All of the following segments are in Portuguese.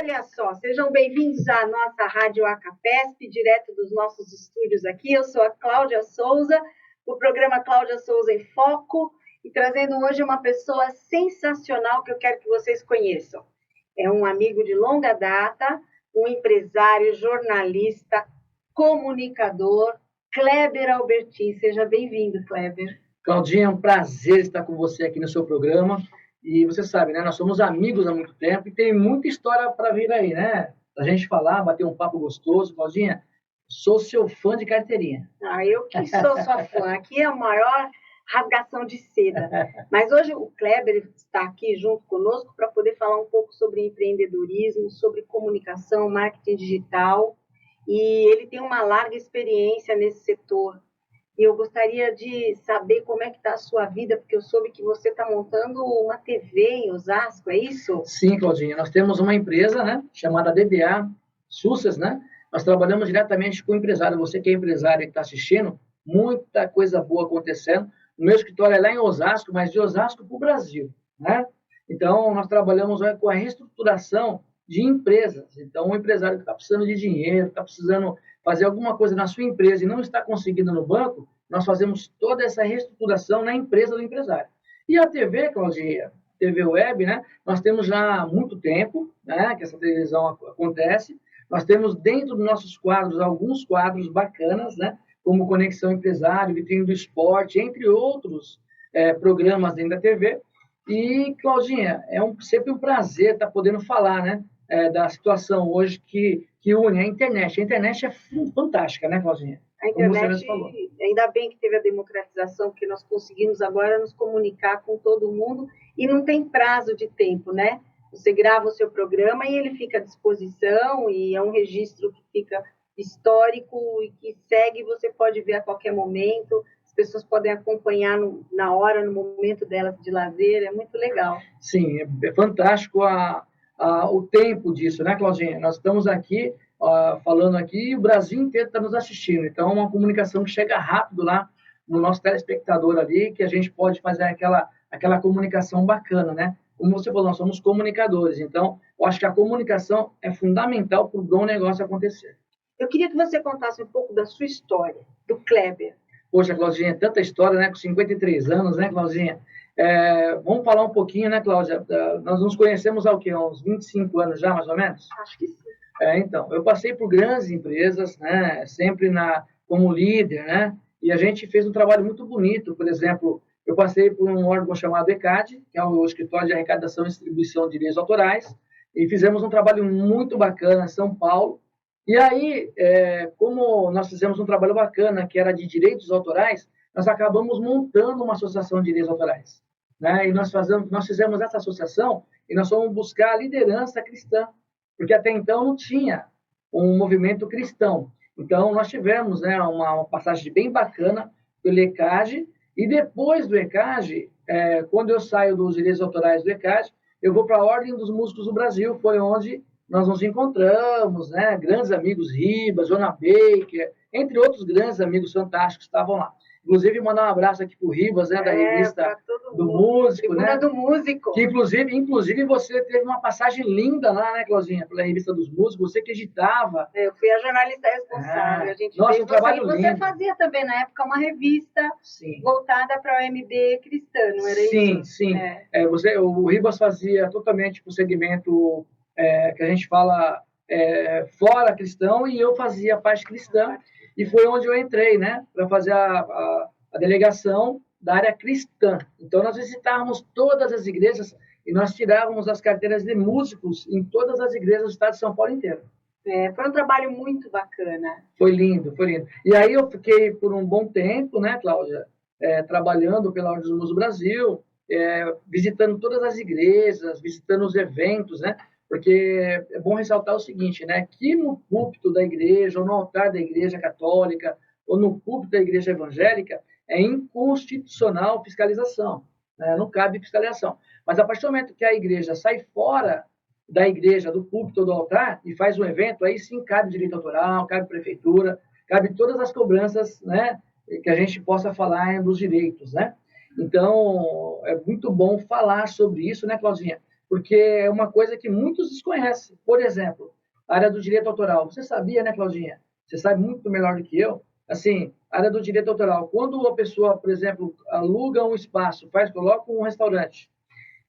Olha só, sejam bem-vindos à nossa Rádio Acapesp, direto dos nossos estúdios aqui. Eu sou a Cláudia Souza, do programa Cláudia Souza em Foco, e trazendo hoje uma pessoa sensacional que eu quero que vocês conheçam. É um amigo de longa data, um empresário, jornalista, comunicador, Kleber Albertin. Seja bem-vindo, Kleber. Claudinha, é um prazer estar com você aqui no seu programa. E você sabe, né? Nós somos amigos há muito tempo e tem muita história para vir aí, né? A gente falar, bater um papo gostoso. Claudinha, sou seu fã de carteirinha. Eu que sou sua fã. Aqui é a maior rasgação de seda. Mas hoje o Kleber está aqui junto conosco para poder falar um pouco sobre empreendedorismo, sobre comunicação, marketing digital. E ele tem uma larga experiência nesse setor. E eu gostaria de saber como é que está a sua vida, porque eu soube que você está montando uma TV em Osasco, é isso? Sim, Claudinha. Nós temos uma empresa, né, chamada DBA Success, né? Nós trabalhamos diretamente com o empresário. Você que é empresário e está assistindo, muita coisa boa acontecendo. O meu escritório é lá em Osasco, mas de Osasco para o Brasil, né? Então, nós trabalhamos com a reestruturação de empresas. Então, o empresário que está precisando de dinheiro, está precisando fazer alguma coisa na sua empresa e não está conseguindo no banco, nós fazemos toda essa reestruturação na empresa do empresário. E a TV, Claudinha, TV Web, né? Nós temos já há muito tempo, né, que essa televisão acontece. Nós temos dentro dos nossos quadros alguns quadros bacanas, né, como Conexão Empresário, Vitrine do Esporte, entre outros programas dentro da TV. E, Claudinha, sempre um prazer estar podendo falar, né, da situação hoje que une a internet. A internet é fantástica, né, Claudinha? A internet, ainda bem que teve a democratização, porque nós conseguimos agora nos comunicar com todo mundo e não tem prazo de tempo, né? Você grava o seu programa e ele fica à disposição e é um registro que fica histórico e que segue, você pode ver a qualquer momento, as pessoas podem acompanhar na hora, no momento delas de lazer, é muito legal. Sim, é fantástico o tempo disso, né, Claudinha? Nós estamos aqui falando aqui e o Brasil inteiro está nos assistindo. Então, é uma comunicação que chega rápido lá no nosso telespectador ali, que a gente pode fazer aquela comunicação bacana, né? Como você falou, nós somos comunicadores. Então, eu acho que a comunicação é fundamental para o bom negócio acontecer. Eu queria que você contasse um pouco da sua história, do Kleber. Poxa, Claudinha, tanta história, né? Com 53 anos, né, Claudinha? Vamos falar um pouquinho, né, Cláudia? Nós nos conhecemos há o quê? Uns 25 anos já, mais ou menos? Acho que sim. Então, eu passei por grandes empresas, né, sempre como líder, né, e a gente fez um trabalho muito bonito. Por exemplo, eu passei por um órgão chamado ECAD, que é o Escritório de Arrecadação e Distribuição de Direitos Autorais, e fizemos um trabalho muito bacana em São Paulo. E aí, como nós fizemos um trabalho bacana, que era de direitos autorais, nós acabamos montando uma associação de direitos autorais, né, e nós fizemos essa associação e nós fomos buscar a liderança cristã, porque até então não tinha um movimento cristão. Então, nós tivemos, né, uma passagem bem bacana pelo ECAD, e depois do ECAD, quando eu saio dos direitos autorais do ECAD, eu vou para a Ordem dos Músicos do Brasil, foi onde nós nos encontramos, né, grandes amigos, Ribas, Jonah Baker, entre outros grandes amigos fantásticos que estavam lá. Inclusive, mandar um abraço aqui para o Ribas, né, da revista do Músico, né? Do Músico. Que, inclusive, você teve uma passagem linda lá, né, Claudinha, pela revista dos Músicos, você que editava. Eu fui a jornalista responsável. A gente nossa, um trabalho lindo. Você fazia também, na época, uma revista voltada para o MB cristã, não era isso? Sim. O Ribas fazia totalmente o segmento que a gente fala fora cristão, e eu fazia a parte cristã. E foi onde eu entrei, né, para fazer a delegação da área cristã. Então, nós visitávamos todas as igrejas e nós tirávamos as carteiras de músicos em todas as igrejas do estado de São Paulo inteiro. Foi um trabalho muito bacana. Foi lindo. E aí eu fiquei por um bom tempo, né, Cláudia, trabalhando pela Ordem dos Músicos do Brasil, visitando todas as igrejas, visitando os eventos, né, porque é bom ressaltar o seguinte, né, que no púlpito da igreja, ou no altar da igreja católica, ou no púlpito da igreja evangélica, é inconstitucional fiscalização, né? Não cabe fiscalização. Mas a partir do momento que a igreja sai fora da igreja, do púlpito ou do altar, e faz um evento, aí sim cabe direito autoral, cabe prefeitura, cabe todas as cobranças, né, que a gente possa falar dos direitos, né? Então, é muito bom falar sobre isso, né, Claudinha? porque é uma coisa que muitos desconhecem. Por exemplo, a área do direito autoral. Você sabia, né, Claudinha? Você sabe muito melhor do que eu. Assim, a área do direito autoral. Quando uma pessoa, por exemplo, aluga um espaço, coloca um restaurante,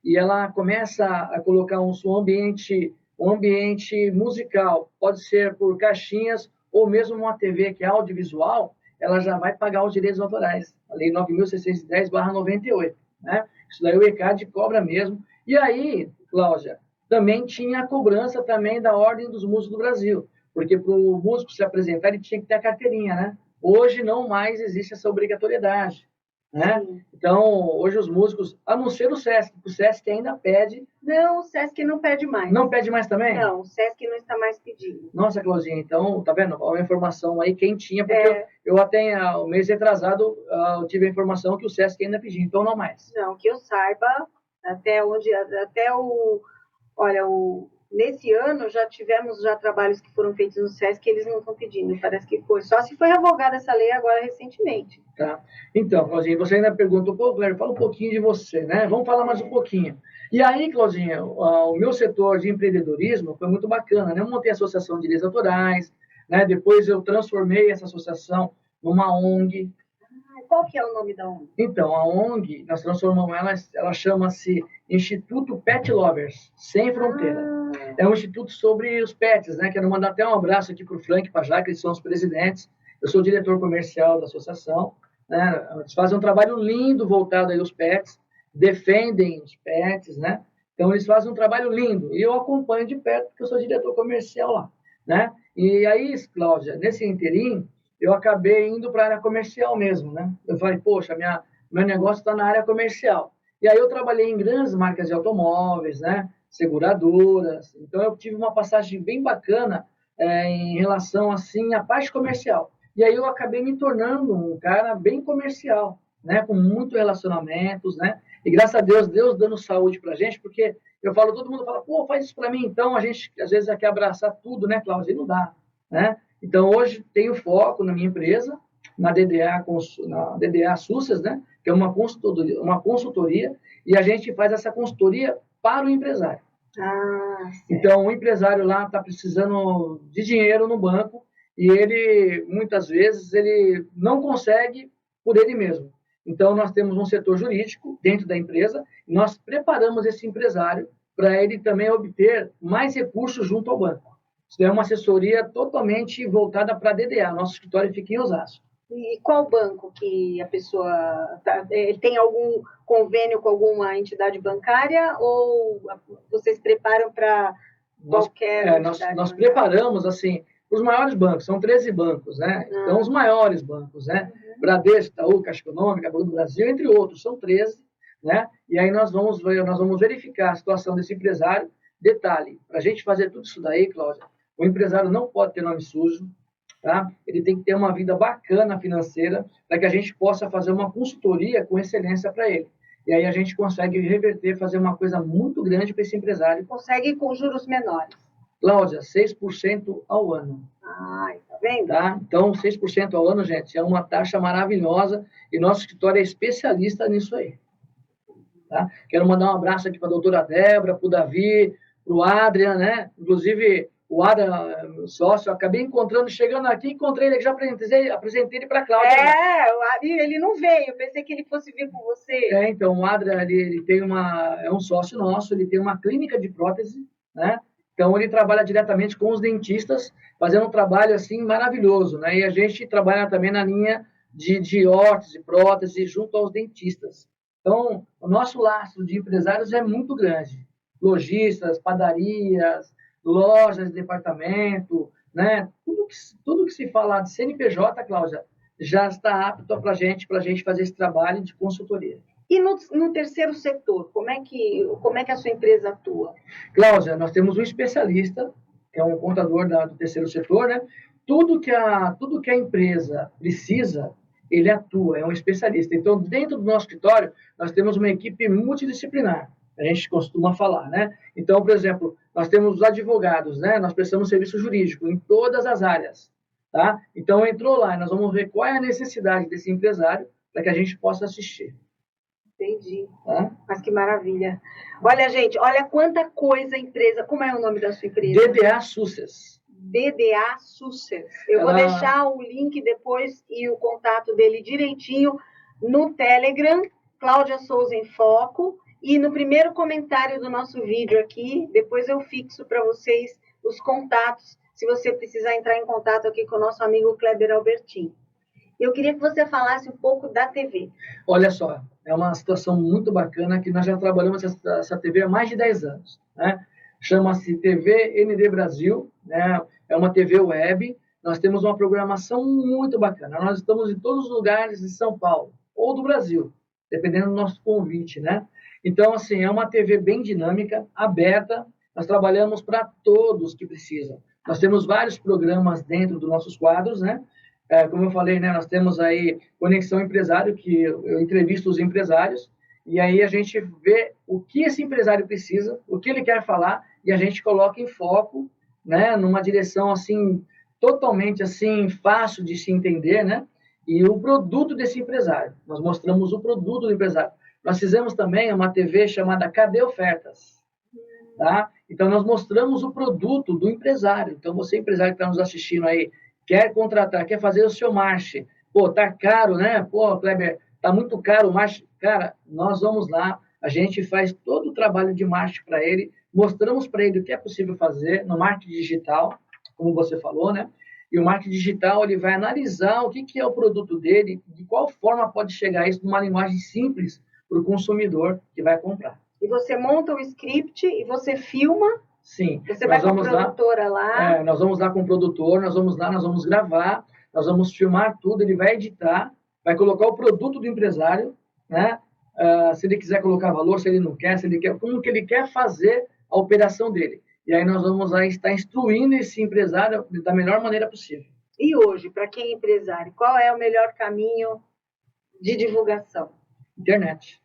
e ela começa a colocar um ambiente musical, pode ser por caixinhas ou mesmo uma TV que é audiovisual, ela já vai pagar os direitos autorais, a Lei 9.610/98, né? Isso daí o ECAD cobra mesmo. E aí, Cláudia, também tinha a cobrança também da Ordem dos Músicos do Brasil, porque para o músico se apresentar, ele tinha que ter a carteirinha, né? Hoje não mais existe essa obrigatoriedade, né? Então, hoje os músicos, a não ser o SESC ainda pede. Não, o SESC não pede mais. Não pede mais também? Não, o SESC não está mais pedindo. Nossa, Claudinha, então, tá vendo? Uma informação aí quentinha, porque eu até, o mês retrasado, eu tive a informação que o SESC ainda pediu, então não mais. Não, que eu saiba, nesse ano já tivemos trabalhos que foram feitos no SESC que eles não estão pedindo, parece que foi. Só se foi revogada essa lei agora recentemente. Tá. Então, Claudinha, você ainda perguntou, pô, Cléber, fala um pouquinho de você, né? Vamos falar mais um pouquinho. E aí, Claudinha, o meu setor de empreendedorismo foi muito bacana, né? Eu montei a Associação de Direitos Autorais, né? Depois eu transformei essa associação numa ONG. Qual que é o nome da ONG? Então, a ONG, nós transformamos ela chama-se Instituto Pet Lovers, Sem Fronteira. É um instituto sobre os pets, né? Quero mandar até um abraço aqui para o Frank e para a Jaque, eles são os presidentes. Eu sou o diretor comercial da associação, né? Eles fazem um trabalho lindo voltado aí aos pets, defendem os pets, né? Então, eles fazem um trabalho lindo. E eu acompanho de perto, porque eu sou diretor comercial lá, né? E aí, Cláudia, nesse interim, eu acabei indo para a área comercial mesmo, né? Eu falei, poxa, meu negócio está na área comercial. E aí eu trabalhei em grandes marcas de automóveis, né? Seguradoras. Então, eu tive uma passagem bem bacana em relação, assim, à parte comercial. E aí eu acabei me tornando um cara bem comercial, né? Com muitos relacionamentos, né? E graças a Deus, Deus dando saúde para a gente, porque eu falo, todo mundo fala, pô, faz isso para mim. Então, a gente, às vezes, quer abraçar tudo, né, Cláudia? E não dá, né? Então, hoje, tenho foco na minha empresa, na DDA Success, né? Que é uma consultoria, e a gente faz essa consultoria para o empresário. Então, o empresário lá está precisando de dinheiro no banco e ele, muitas vezes, ele não consegue por ele mesmo. Então, nós temos um setor jurídico dentro da empresa e nós preparamos esse empresário para ele também obter mais recursos junto ao banco. Isso é uma assessoria totalmente voltada para a DDA. Nosso escritório fica em Osasco. E qual banco que a pessoa tem algum convênio com alguma entidade bancária ou vocês preparam para qualquer entidade? Nós preparamos, assim, os maiores bancos, são 13 bancos, né? Então, os maiores bancos, né? Bradesco, Itaú, Caixa Econômica, Banco do Brasil, entre outros, são 13, né? E aí nós vamos verificar a situação desse empresário. Detalhe, para a gente fazer tudo isso daí, Cláudia, o empresário não pode ter nome sujo, tá? Ele tem que ter uma vida bacana financeira para que a gente possa fazer uma consultoria com excelência para ele. E aí a gente consegue reverter, fazer uma coisa muito grande para esse empresário. Consegue com juros menores. Cláudia, 6% ao ano. Tá vendo? Tá? Então, 6% ao ano, gente, é uma taxa maravilhosa e nosso escritório é especialista nisso aí. Tá? Quero mandar um abraço aqui para a doutora Débora, para o Davi, para o Adrian, né? Inclusive, o Adrian, meu sócio, eu acabei chegando aqui, encontrei ele, já apresentei ele para a Cláudia. Ele não veio, eu pensei que ele fosse vir com você. Então, o Adrian, ele tem é um sócio nosso, ele tem uma clínica de prótese, né? Então, ele trabalha diretamente com os dentistas, fazendo um trabalho, assim, maravilhoso, né? E a gente trabalha também na linha de órtese, prótese, junto aos dentistas. Então, o nosso lastro de empresários é muito grande. Lojistas, padarias, lojas de departamento, né? Tudo que se falar de CNPJ, Cláudia, já está apto para a gente fazer esse trabalho de consultoria. E no terceiro setor, como é que a sua empresa atua? Cláudia, nós temos um especialista, que é um contador do terceiro setor, né? Tudo que a empresa precisa, ele atua, é um especialista. Então, dentro do nosso escritório, nós temos uma equipe multidisciplinar, a gente costuma falar, né? Então, por exemplo, nós temos os advogados, né? Nós prestamos serviço jurídico em todas as áreas, tá? Então, entrou lá, nós vamos ver qual é a necessidade desse empresário para que a gente possa assistir. Entendi. Mas que maravilha. Olha, gente, olha quanta coisa a empresa... Como é o nome da sua empresa? DDA Success. DDA Success. Eu vou deixar o link depois e o contato dele direitinho no Telegram, Cláudia Souza em Foco, e no primeiro comentário do nosso vídeo aqui, depois eu fixo para vocês os contatos, se você precisar entrar em contato aqui com o nosso amigo Kleber Albertin. Eu queria que você falasse um pouco da TV. Olha só, é uma situação muito bacana que nós já trabalhamos essa TV há mais de 10 anos, né? Chama-se TV ND Brasil, né? É uma TV web. Nós temos uma programação muito bacana. Nós estamos em todos os lugares de São Paulo ou do Brasil, dependendo do nosso convite, né? Então, assim, é uma TV bem dinâmica, aberta. Nós trabalhamos para todos que precisam. Nós temos vários programas dentro dos nossos quadros, né? Como eu falei, né, nós temos aí Conexão Empresário, que eu entrevisto os empresários, e aí a gente vê o que esse empresário precisa, o que ele quer falar, e a gente coloca em foco, né, numa direção, assim, totalmente, assim, fácil de se entender, né, e o produto desse empresário. Nós mostramos o produto do empresário. Nós fizemos também uma TV chamada Cadê Ofertas? Tá? Então, nós mostramos o produto do empresário. Então, você, empresário que está nos assistindo aí, quer contratar, quer fazer o seu marketing, pô, tá caro, né? Pô, Kleber, tá muito caro o marketing. Cara, nós vamos lá, a gente faz todo o trabalho de marketing para ele, mostramos para ele o que é possível fazer no marketing digital, como você falou, né? E o marketing digital, ele vai analisar o que é o produto dele, de qual forma pode chegar isso numa linguagem simples para o consumidor que vai comprar. E você monta o script e você filma. Sim. Você vai com a produtora lá. Nós vamos lá com o produtor, nós vamos gravar, nós vamos filmar tudo, ele vai editar, vai colocar o produto do empresário, né? Se ele quiser colocar valor, se ele não quer, se ele quer, como que ele quer fazer a operação dele. E aí nós vamos lá estar instruindo esse empresário da melhor maneira possível. E hoje, para quem é empresário, qual é o melhor caminho de divulgação? Internet.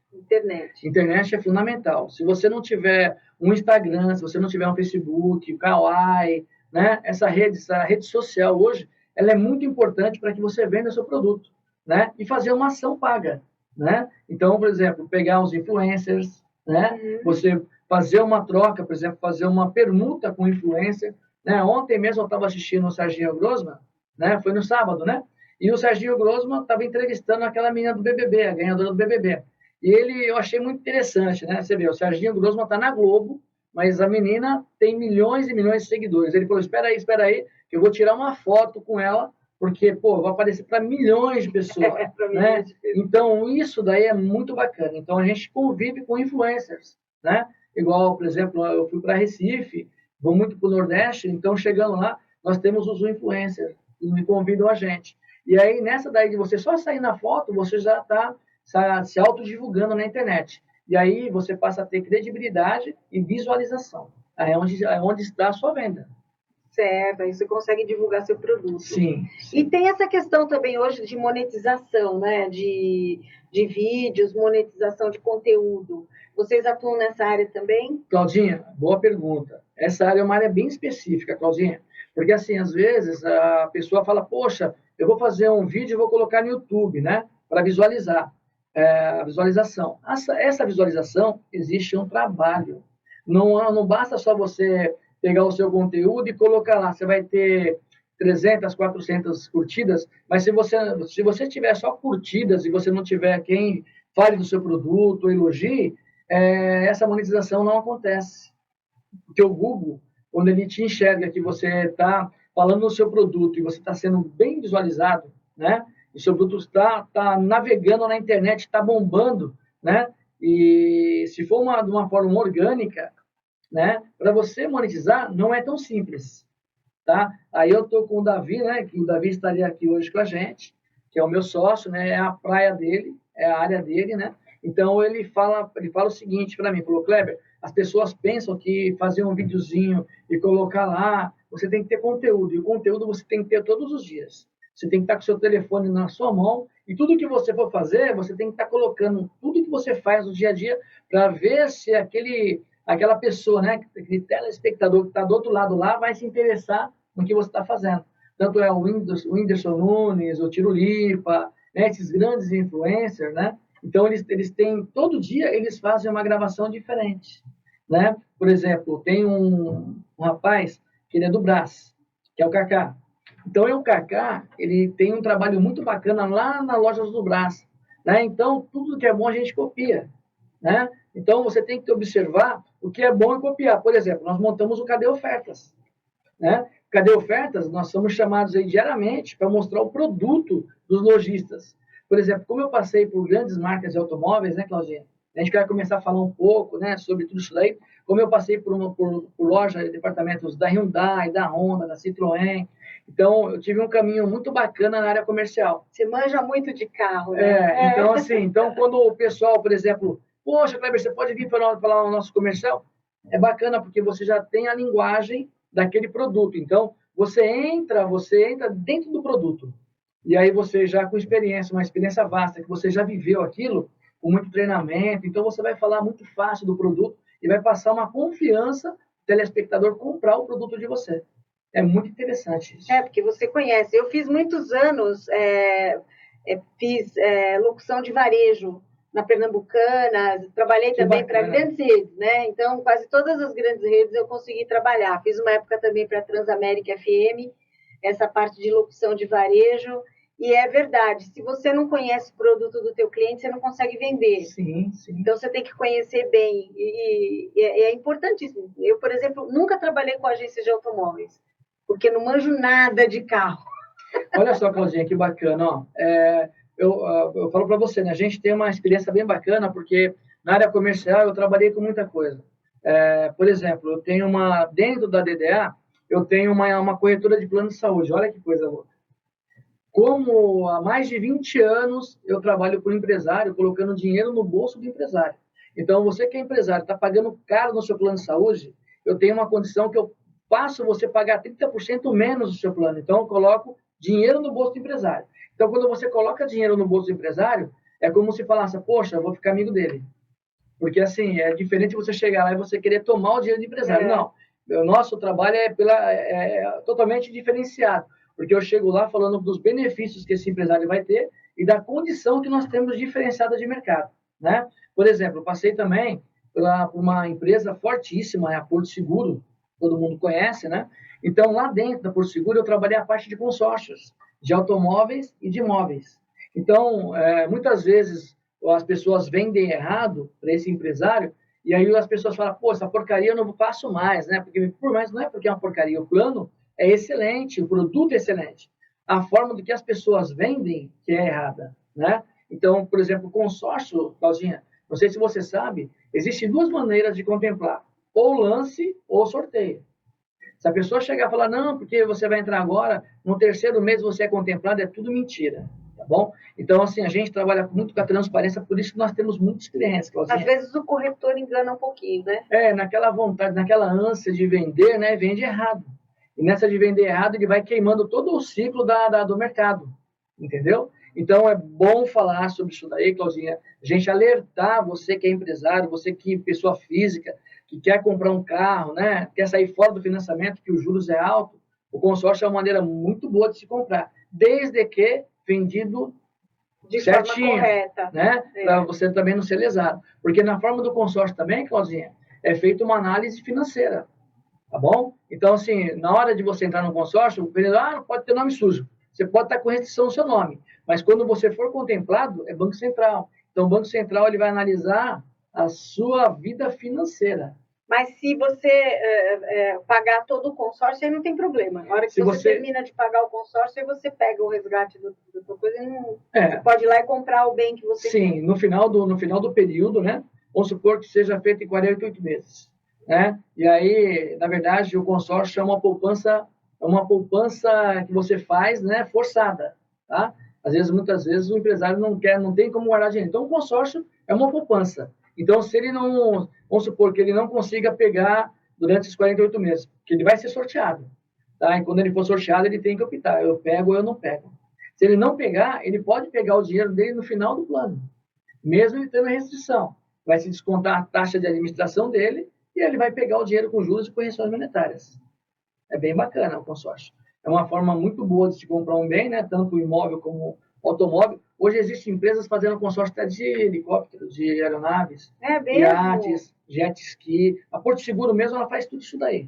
Internet é fundamental. Se você não tiver um Instagram, se você não tiver um Facebook, o Kawaii, né? Essa rede social hoje, ela é muito importante para que você venda seu produto, né? E fazer uma ação paga, né? Então, por exemplo, pegar os influencers, né? Você fazer uma troca, por exemplo, fazer uma permuta com o influencer, né? Ontem mesmo eu estava assistindo o Serginho Grossman, né? Foi no sábado, né? E o Serginho Grossman estava entrevistando aquela menina do BBB, a ganhadora do BBB. E eu achei muito interessante, né? Você vê, o Serginho Grossman está na Globo, mas a menina tem milhões e milhões de seguidores. Ele falou, espera aí, que eu vou tirar uma foto com ela, porque, pô, vai aparecer para milhões de pessoas, né? Então, isso daí é muito bacana. Então, a gente convive com influencers, né? Igual, por exemplo, eu fui para Recife, vou muito para o Nordeste, então, chegando lá, nós temos os influencers, que me convidam a gente. E aí, nessa daí de você só sair na foto, você já está se autodivulgando na internet. E aí você passa a ter credibilidade e visualização. É onde está a sua venda. Certo, aí você consegue divulgar seu produto. Sim. E tem essa questão também hoje de monetização, né? De vídeos, monetização de conteúdo. Vocês atuam nessa área também? Claudinha, boa pergunta. Essa área é uma área bem específica, Claudinha. Porque, assim, às vezes a pessoa fala, poxa, eu vou fazer um vídeo e vou colocar no YouTube, né? Para visualizar. A visualização. Essa visualização, existe um trabalho. Não basta só você pegar o seu conteúdo e colocar lá. Você vai ter 300, 400 curtidas, mas se você tiver só curtidas e você não tiver quem fale do seu produto, elogie, essa monetização não acontece. Porque o Google, quando ele te enxerga que você está falando no seu produto e você está sendo bem visualizado, né? O seu produto está navegando na internet, está bombando, né? E se for de uma forma orgânica, né? Para você monetizar, não é tão simples, tá? Aí eu estou com o Davi, né? Que o Davi estaria aqui hoje com a gente, que é o meu sócio, né? É a praia dele, é a área dele, né? Então ele fala o seguinte para mim, falou, Kleber, as pessoas pensam que fazer um videozinho e colocar lá, você tem que ter conteúdo, e o conteúdo você tem que ter todos os dias. Você tem que estar com o seu telefone na sua mão e tudo que você for fazer, você tem que estar colocando tudo que você faz no dia a dia para ver se aquela pessoa, né, aquele telespectador que está do outro lado lá, vai se interessar no que você está fazendo. Tanto é o Whindersson Nunes, o Tirulipa, né, esses grandes influencers, né, Então, eles têm, todo dia, eles fazem uma gravação diferente, né? Por exemplo, tem um rapaz que ele é do Brás, que é o Kaká. Então, o Kaká, ele tem um trabalho muito bacana lá na loja do Brás, né? Então, tudo que é bom a gente copia, né? Então, você tem que observar o que é bom e copiar. Por exemplo, nós montamos o Cadê Ofertas, né? Cadê Ofertas? Nós somos chamados aí diariamente para mostrar o produto dos lojistas. Por exemplo, como eu passei por grandes marcas de automóveis, né, Claudinha? A gente quer começar a falar um pouco, né, sobre tudo isso daí. Como eu passei por loja, departamentos da Hyundai, da Honda, da Citroën. Então, eu tive um caminho muito bacana na área comercial. Você manja muito de carro, né? Então, assim, então, quando o pessoal, por exemplo, poxa, Kleber, você pode vir para falar o nosso comercial? É bacana porque você já tem a linguagem daquele produto. Então, você entra dentro do produto. E aí você já com experiência, uma experiência vasta, que você já viveu aquilo, com muito treinamento, então você vai falar muito fácil do produto e vai passar uma confiança o telespectador comprar o produto de você. É muito interessante isso. Porque você conhece. Eu fiz muitos anos, fiz locução de varejo na Pernambucana, trabalhei também para grandes redes, né? Então, quase todas as grandes redes eu consegui trabalhar. Fiz uma época também para a Transamérica FM, essa parte de locução de varejo. E é verdade, se você não conhece o produto do teu cliente, você não consegue vender. Sim. Então, você tem que conhecer bem. E é importantíssimo. Eu, por exemplo, nunca trabalhei com agência de automóveis, porque não manjo nada de carro. Olha só, Claudinha, que bacana. Ó. Eu falo para você, né? A gente tem uma experiência bem bacana, porque na área comercial eu trabalhei com muita coisa. Por exemplo, eu tenho dentro da DDA, eu tenho uma corretora de plano de saúde. Olha que coisa louca. Como há mais de 20 anos eu trabalho com empresário, colocando dinheiro no bolso do empresário. Então, você que é empresário, está pagando caro no seu plano de saúde, eu tenho uma condição que eu faço você pagar 30% menos do seu plano. Então, eu coloco dinheiro no bolso do empresário. Então, quando você coloca dinheiro no bolso do empresário, é como se falasse, poxa, eu vou ficar amigo dele. Porque, assim, é diferente você chegar lá e você querer tomar o dinheiro do empresário. Não, o nosso trabalho é totalmente diferenciado. Porque eu chego lá falando dos benefícios que esse empresário vai ter e da condição que nós temos diferenciada de mercado, né? Por exemplo, eu passei também por uma empresa fortíssima, a Porto Seguro, todo mundo conhece, né? Então, lá dentro da Porto Seguro, eu trabalhei a parte de consórcios, de automóveis e de imóveis. Então, muitas vezes, as pessoas vendem errado para esse empresário e aí as pessoas falam, pô, essa porcaria eu não faço mais, né? Porque, por mais, não é porque é uma porcaria, o plano é excelente, o produto é excelente. A forma do que as pessoas vendem que é errada, né? Então, por exemplo, o consórcio, Claudinha, não sei se você sabe, existem duas maneiras de contemplar, ou lance ou sorteio. Se a pessoa chegar e falar, não, porque você vai entrar agora, no terceiro mês você é contemplado, é tudo mentira, tá bom? Então, assim, a gente trabalha muito com a transparência, por isso que nós temos muitos clientes, Claudinha. Às vezes o corretor engana um pouquinho, né? Naquela vontade, naquela ânsia de vender, né, vende errado. E nessa de vender errado, ele vai queimando todo o ciclo do mercado, entendeu? Então, é bom falar sobre isso daí, Claudinha. A gente alertar você que é empresário, você que é pessoa física, que quer comprar um carro, né? Quer sair fora do financiamento, que os juros é alto. O consórcio é uma maneira muito boa de se comprar, desde que vendido de certinho, forma correta, né? Para você também não ser lesado. Porque na forma do consórcio também, Claudinha, é feita uma análise financeira. Tá bom? Então, assim, na hora de você entrar no consórcio, o vendedor, não pode ter nome sujo. Você pode estar com restrição no seu nome. Mas quando você for contemplado, é Banco Central. Então, o Banco Central ele vai analisar a sua vida financeira. Mas se você pagar todo o consórcio, aí não tem problema. Na hora que você termina de pagar o consórcio, aí você pega o resgate da sua coisa e não... Você pode ir lá e comprar o bem que você quer. Sim, no final do período, né? Vamos supor que seja feito em 48 meses. Né? E aí, na verdade, o consórcio é uma poupança que você faz, né, forçada, tá? Muitas vezes o empresário não tem como guardar dinheiro. Então, o consórcio é uma poupança. Então, se ele não, vamos supor que ele não consiga pegar durante esses 48 meses, que ele vai ser sorteado, tá? E quando ele for sorteado, ele tem que optar, eu pego ou eu não pego. Se ele não pegar, ele pode pegar o dinheiro dele no final do plano, mesmo ele tendo restrição. Vai se descontar a taxa de administração dele e ele vai pegar o dinheiro com juros e correções monetárias. É bem bacana o consórcio. É uma forma muito boa de se comprar um bem, né? Tanto o imóvel como o automóvel. Hoje existem empresas fazendo consórcio até de helicópteros, de aeronaves, mesmo? iates, jet ski. A Porto Seguro mesmo, ela faz tudo isso daí.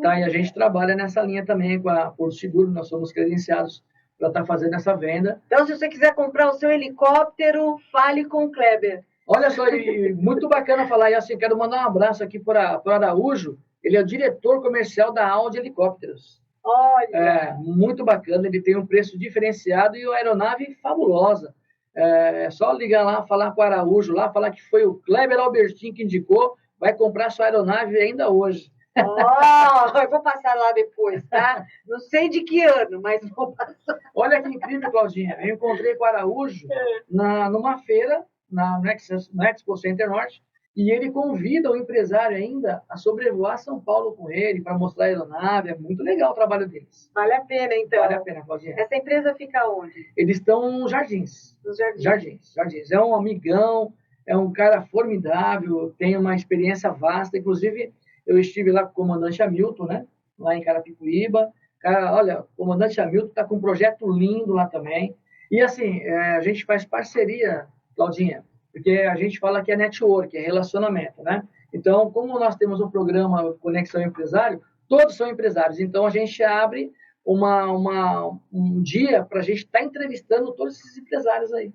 Tá? E a gente trabalha nessa linha também com a Porto Seguro, nós somos credenciados para estar fazendo essa venda. Então, se você quiser comprar o seu helicóptero, fale com o Kleber. Olha só, e muito bacana falar, e assim, quero mandar um abraço aqui para o Araújo, ele é o diretor comercial da Audi Helicópteros. Olha! Muito bacana, ele tem um preço diferenciado e uma aeronave fabulosa. É só ligar lá, falar com o Araújo lá, falar que foi o Kleber Albertin que indicou, vai comprar sua aeronave ainda hoje. Eu vou passar lá depois, tá? Não sei de que ano, mas vou passar. Olha que incrível, Claudinha. Eu encontrei com o Araújo numa feira, no Expo Center Norte, e ele convida o empresário ainda a sobrevoar São Paulo com ele, para mostrar a aeronave. É muito legal o trabalho deles. Vale a pena, então. Vale a pena, Claudinha. Essa empresa fica onde? Eles estão nos Jardins. Nos Jardins. Jardins. É um amigão, é um cara formidável, tem uma experiência vasta. Inclusive, eu estive lá com o comandante Hamilton, né? Lá em Carapicuíba. Cara, olha, o comandante Hamilton está com um projeto lindo lá também. E assim, a gente faz parceria, Claudinha, porque a gente fala que é network, é relacionamento, né? Então, como nós temos um programa Conexão Empresário, todos são empresários. Então, a gente abre um dia para a gente estar entrevistando todos esses empresários aí.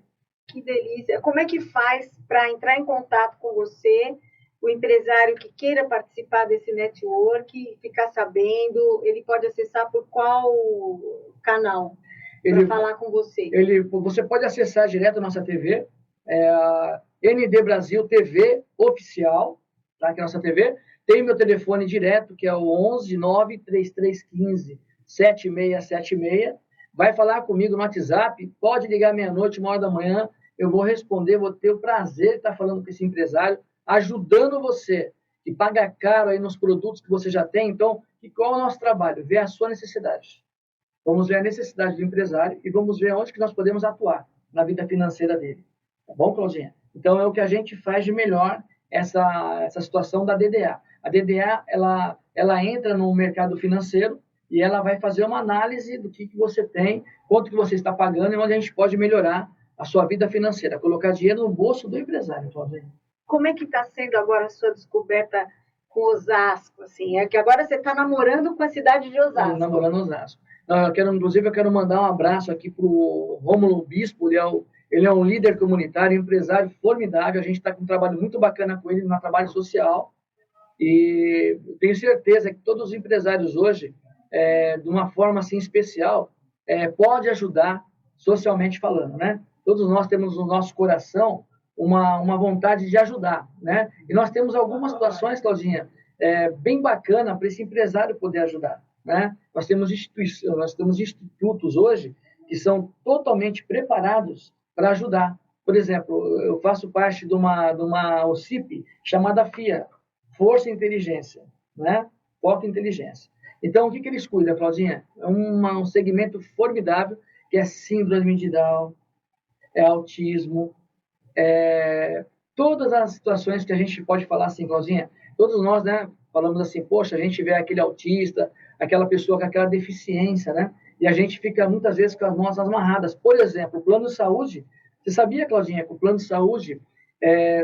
Que delícia! Como é que faz para entrar em contato com você, o empresário que queira participar desse network, ficar sabendo? Ele pode acessar por qual canal para falar com você? Você pode acessar direto a nossa TV, a ND Brasil TV Oficial, tá? Que é a nossa TV. Tem meu telefone direto, que é o 11 93315 7676. Vai falar comigo no WhatsApp, pode ligar meia-noite, 1h da manhã, eu vou responder, vou ter o prazer de estar falando com esse empresário, ajudando você, que paga caro aí nos produtos que você já tem. Então, qual é o nosso trabalho? Ver a sua necessidade. Vamos ver a necessidade do empresário e vamos ver onde que nós podemos atuar na vida financeira dele. Tá bom, Claudinha? Então, é o que a gente faz de melhor essa situação da DDA. A DDA, ela entra no mercado financeiro e ela vai fazer uma análise do que você tem, quanto que você está pagando e onde a gente pode melhorar a sua vida financeira, colocar dinheiro no bolso do empresário, Claudinha. Como é que está sendo agora a sua descoberta com Osasco? Assim? É que agora você está namorando com a cidade de Osasco. Namorando Osasco. Inclusive, eu quero mandar um abraço aqui para o Rômulo Bispo, ele é um líder comunitário, empresário formidável, a gente está com um trabalho muito bacana com ele, no trabalho social, e tenho certeza que todos os empresários hoje, de uma forma assim especial, pode ajudar socialmente falando, né? Todos nós temos no nosso coração uma vontade de ajudar, né? E nós temos algumas situações, Claudinha, bem bacana para esse empresário poder ajudar, né? Nós temos institutos hoje que são totalmente preparados para ajudar. Por exemplo, eu faço parte de uma OCIP chamada FIA, Força e Inteligência, né? Foco e Inteligência. Então, o que eles cuidam, Claudinha? É um segmento formidável, que é síndrome de Down, é autismo, todas as situações que a gente pode falar assim, Claudinha, todos nós, né, falamos assim, poxa, a gente vê aquele autista, aquela pessoa com aquela deficiência, né, e a gente fica muitas vezes com as mãos amarradas. Por exemplo, o plano de saúde, você sabia, Claudinha, que o plano de saúde,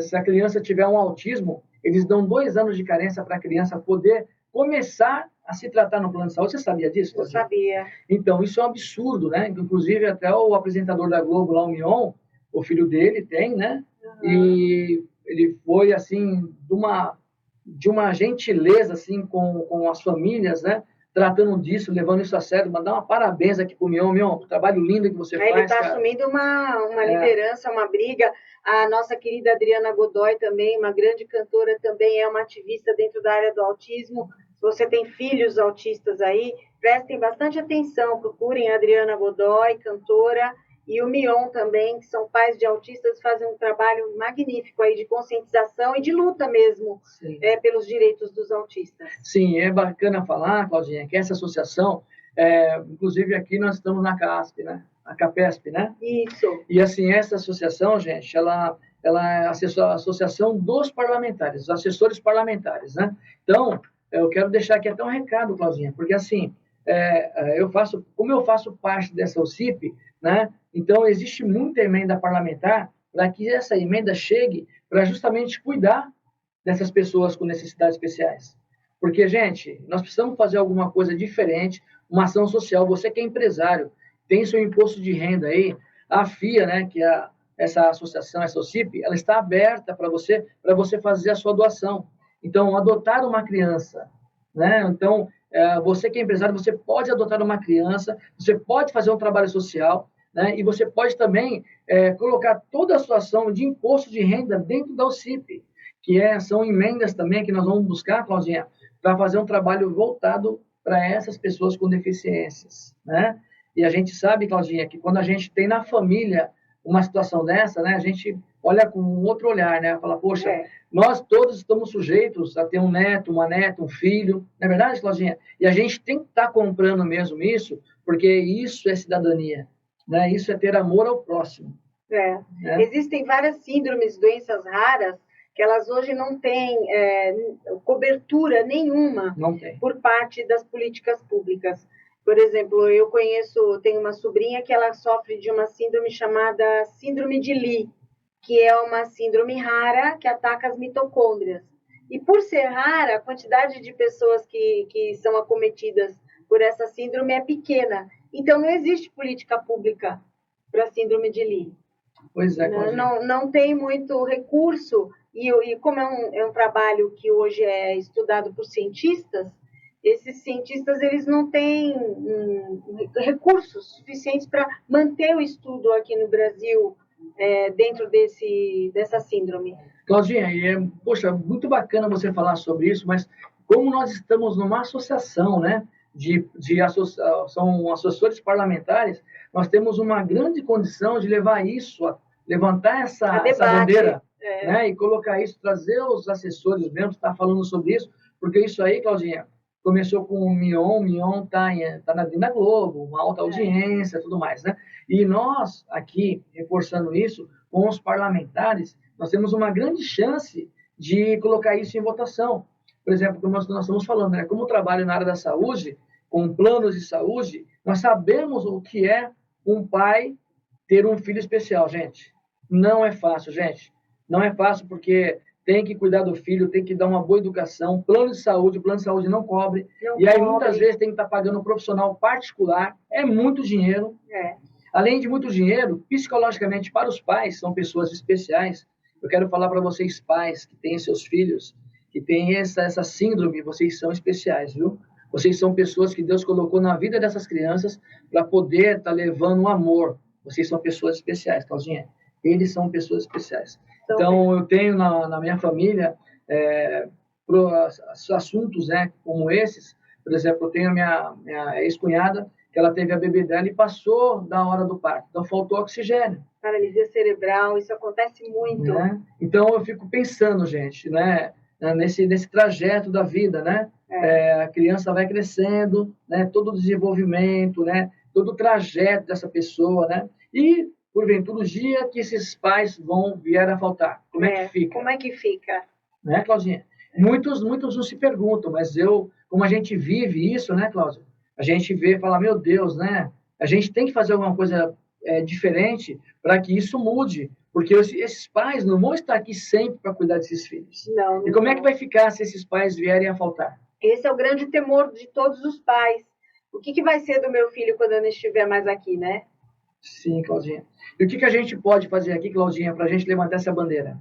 se a criança tiver um autismo, eles dão 2 anos de carência para a criança poder começar a se tratar no plano de saúde. Você sabia disso, Claudinha? Eu sabia. Então, isso é um absurdo, né? Inclusive, até o apresentador da Globo, lá, o Mion, o filho dele tem, né? Uhum. E ele foi, assim, de uma gentileza, assim, com as famílias, né? Tratando disso, levando isso a sério. Mandar uma parabéns aqui pro Mion. Mion, o trabalho lindo que você faz, ele está assumindo uma liderança, uma briga. A nossa querida Adriana Godoy também, uma grande cantora, também é uma ativista dentro da área do autismo. Se você tem filhos autistas aí, prestem bastante atenção, procurem a Adriana Godoy, cantora, e o Mion também, que são pais de autistas, fazem um trabalho magnífico aí de conscientização e de luta mesmo pelos direitos dos autistas. Sim, é bacana falar, Claudinha, que essa associação, inclusive aqui nós estamos na CASP, né? A CAPESP, né? Isso. E assim, essa associação, gente, ela é a associação dos parlamentares, os assessores parlamentares, né? Então, eu quero deixar aqui até um recado, Claudinha, porque assim, como eu faço parte dessa OCIP, né? Então, existe muita emenda parlamentar para que essa emenda chegue para justamente cuidar dessas pessoas com necessidades especiais. Porque, gente, nós precisamos fazer alguma coisa diferente, uma ação social. Você que é empresário, tem seu imposto de renda aí, a FIA, né, que é essa associação, essa OCIP, ela está aberta para você fazer a sua doação. Então, adotar uma criança, né? Então, você que é empresário, você pode adotar uma criança, você pode fazer um trabalho social, né? E você pode também colocar toda a sua ação de imposto de renda dentro da OCIP, que são emendas também que nós vamos buscar, Claudinha, para fazer um trabalho voltado para essas pessoas com deficiências, né? E a gente sabe, Claudinha, que quando a gente tem na família uma situação dessa, né, a gente olha com um outro olhar, né? Fala, poxa, nós todos estamos sujeitos a ter um neto, uma neta, um filho, não é verdade, Claudinha? E a gente tem que estar comprando mesmo isso, porque isso é cidadania, né? Isso é ter amor ao próximo. Né? Existem várias síndromes, doenças raras, que elas hoje não têm cobertura nenhuma por parte das políticas públicas. Por exemplo, tenho uma sobrinha que ela sofre de uma síndrome chamada síndrome de Lee, que é uma síndrome rara que ataca as mitocôndrias. E por ser rara, a quantidade de pessoas que são acometidas por essa síndrome é pequena. Então, não existe política pública para a síndrome de Lee. Pois é, não tem muito recurso, e como é um trabalho que hoje é estudado por cientistas, esses cientistas eles não têm recursos suficientes para manter o estudo aqui no Brasil dentro dessa síndrome. Claudinha, poxa, muito bacana você falar sobre isso, mas como nós estamos numa associação, né, são assessores parlamentares, nós temos uma grande condição de levar isso, levantar essa bandeira, né, e colocar isso, trazer os assessores mesmo, estar falando sobre isso, porque isso aí, Claudinha, começou com o Mion está na Globo, uma alta audiência, tudo mais, né? E nós, aqui, reforçando isso, com os parlamentares, nós temos uma grande chance de colocar isso em votação. Por exemplo, como nós estamos falando, né? Como trabalho na área da saúde, com planos de saúde, nós sabemos o que é um pai ter um filho especial, gente. Não é fácil, gente. Não é fácil porque tem que cuidar do filho, tem que dar uma boa educação, o plano de saúde não cobre, e aí muitas vezes tem que estar pagando um profissional particular, é muito dinheiro. Além de muito dinheiro, psicologicamente para os pais, são pessoas especiais. Eu quero falar para vocês pais que têm seus filhos, que têm essa síndrome, vocês são especiais, viu? Vocês são pessoas que Deus colocou na vida dessas crianças para poder estar levando o amor. Vocês são pessoas especiais, Claudinha. Eles são pessoas especiais. Então, eu tenho na minha família assuntos, né, como esses. Por exemplo, eu tenho a minha ex-cunhada, que ela teve a bebê dela e passou da hora do parto. Então, faltou oxigênio. Paralisia cerebral, isso acontece muito. Né? Então, eu fico pensando, gente, né, nesse trajeto da vida, né? A criança vai crescendo, né, todo o desenvolvimento, né, todo o trajeto dessa pessoa, né? E porventura, o dia que esses pais vier a faltar, como é que fica? Como é que fica? Né, Claudinha? Muitos não se perguntam, mas como a gente vive isso, né, Cláudia? A gente vê e fala, meu Deus, né? A gente tem que fazer alguma coisa diferente para que isso mude, porque esses pais não vão estar aqui sempre para cuidar desses filhos. Não, e como é que vai ficar se esses pais vierem a faltar? Esse é o grande temor de todos os pais. O que vai ser do meu filho quando eu não estiver mais aqui, né? Sim, Claudinha. E o que a gente pode fazer aqui, Claudinha, para a gente levantar essa bandeira?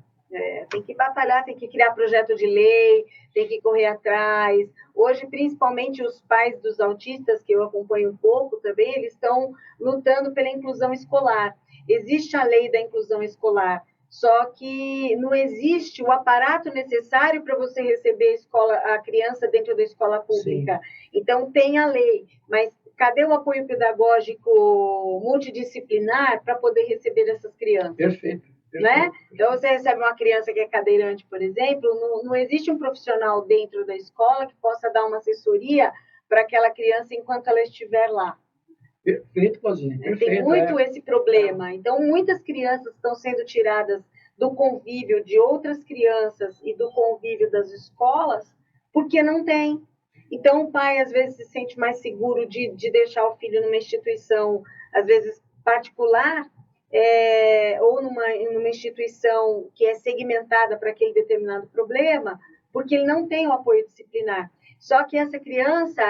Tem que batalhar, tem que criar projeto de lei, tem que correr atrás. Hoje, principalmente os pais dos autistas, que eu acompanho um pouco também, eles estão lutando pela inclusão escolar. Existe a lei da inclusão escolar, só que não existe o aparato necessário para você receber a criança dentro da escola pública. Sim. Então, tem a lei, mas cadê o apoio pedagógico multidisciplinar para poder receber essas crianças? Perfeito. Né? Então, você recebe uma criança que é cadeirante, por exemplo, não existe um profissional dentro da escola que possa dar uma assessoria para aquela criança enquanto ela estiver lá. Perfeito, Claudinha. Tem muito esse problema. Então, muitas crianças estão sendo tiradas do convívio de outras crianças e do convívio das escolas porque não tem. Então, o pai, às vezes, se sente mais seguro de deixar o filho numa instituição, às vezes, particular, ou numa instituição que é segmentada para aquele determinado problema, porque ele não tem o apoio disciplinar. Só que essa criança,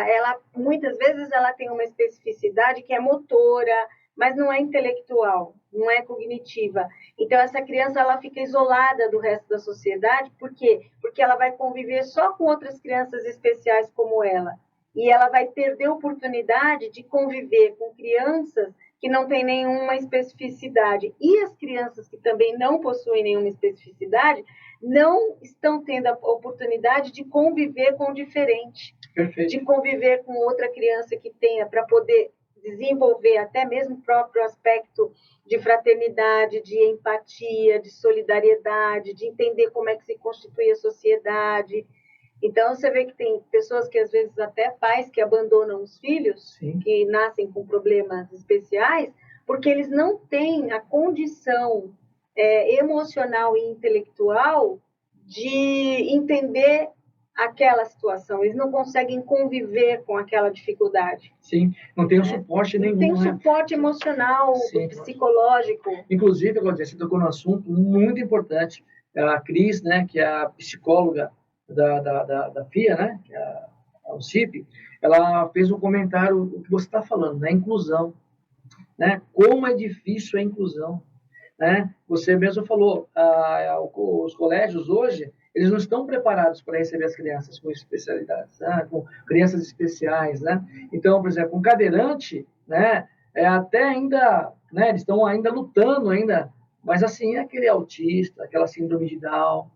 muitas vezes ela tem uma especificidade que é motora, mas não é intelectual, não é cognitiva. Então, essa criança ela fica isolada do resto da sociedade. Por quê? Porque ela vai conviver só com outras crianças especiais como ela. E ela vai perder a oportunidade de conviver com crianças que não têm nenhuma especificidade. E as crianças que também não possuem nenhuma especificidade não estão tendo a oportunidade de conviver com o diferente. Perfeito. De conviver com outra criança que tenha, para poder desenvolver até mesmo o próprio aspecto de fraternidade, de empatia, de solidariedade, de entender como é que se constitui a sociedade. Então, você vê que tem pessoas que, às vezes, até pais que abandonam os filhos, Sim. que nascem com problemas especiais, porque eles não têm a condição emocional e intelectual de entender aquela situação. Eles não conseguem conviver com aquela dificuldade. Sim, não tem suporte nenhum. Não tem suporte emocional, Sim, psicológico. Inclusive, Claudia, você tocou num assunto muito importante. A Cris, né, que é a psicóloga da FIA, né, que é a UCIP, ela fez um comentário o que você está falando, né, inclusão. Né? Como é difícil a inclusão. Né? Você mesmo falou, os colégios hoje, eles não estão preparados para receber as crianças com especialidades, né? Com crianças especiais. Né? Então, por exemplo, um cadeirante, né, até ainda, né, eles estão ainda lutando, ainda, mas assim, é aquele autista, aquela síndrome de Down,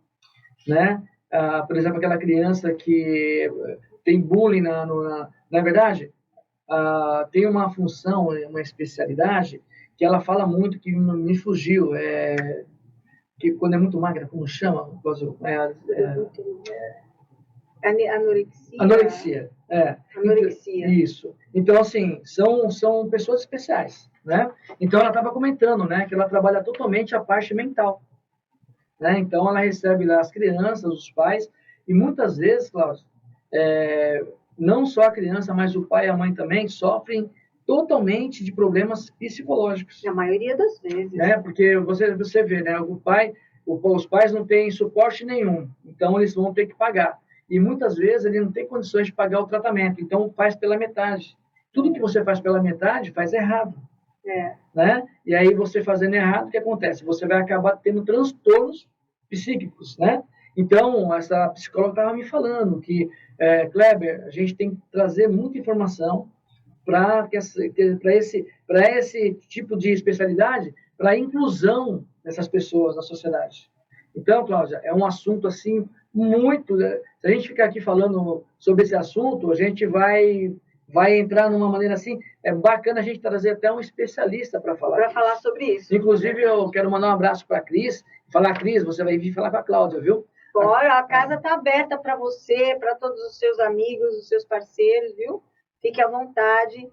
né? Por exemplo, aquela criança que tem bullying, na verdade, tem uma função, uma especialidade, que ela fala muito, que me fugiu, que quando é muito magra, como chama? Anorexia. Anorexia. Anorexia. Isso. Então, assim, são pessoas especiais, né? Então, ela estava comentando, né, que ela trabalha totalmente a parte mental. Né? Então, ela recebe lá as crianças, os pais, e muitas vezes, Cláudio, não só a criança, mas o pai e a mãe também sofrem totalmente de problemas psicológicos. Na maioria das vezes. Né? Porque você vê, né? Os pais não têm suporte nenhum, então eles vão ter que pagar. E muitas vezes ele não tem condições de pagar o tratamento, então faz pela metade. Tudo que você faz pela metade, faz errado. Né? E aí você fazendo errado, o que acontece? Você vai acabar tendo transtornos psíquicos, né? Então, essa psicóloga estava me falando que, Kleber, a gente tem que trazer muita informação para esse tipo de especialidade, para a inclusão dessas pessoas na sociedade. Então, Cláudia, é um assunto assim muito... Se a gente ficar aqui falando sobre esse assunto, a gente vai entrar numa maneira assim, é bacana a gente trazer até um especialista para falar. Para falar sobre isso. Inclusive, eu quero mandar um abraço para a Cris, falar, Cris, você vai vir falar com a Cláudia, viu? Bora, a casa está aberta para você, para todos os seus amigos, os seus parceiros, viu? Fique à vontade,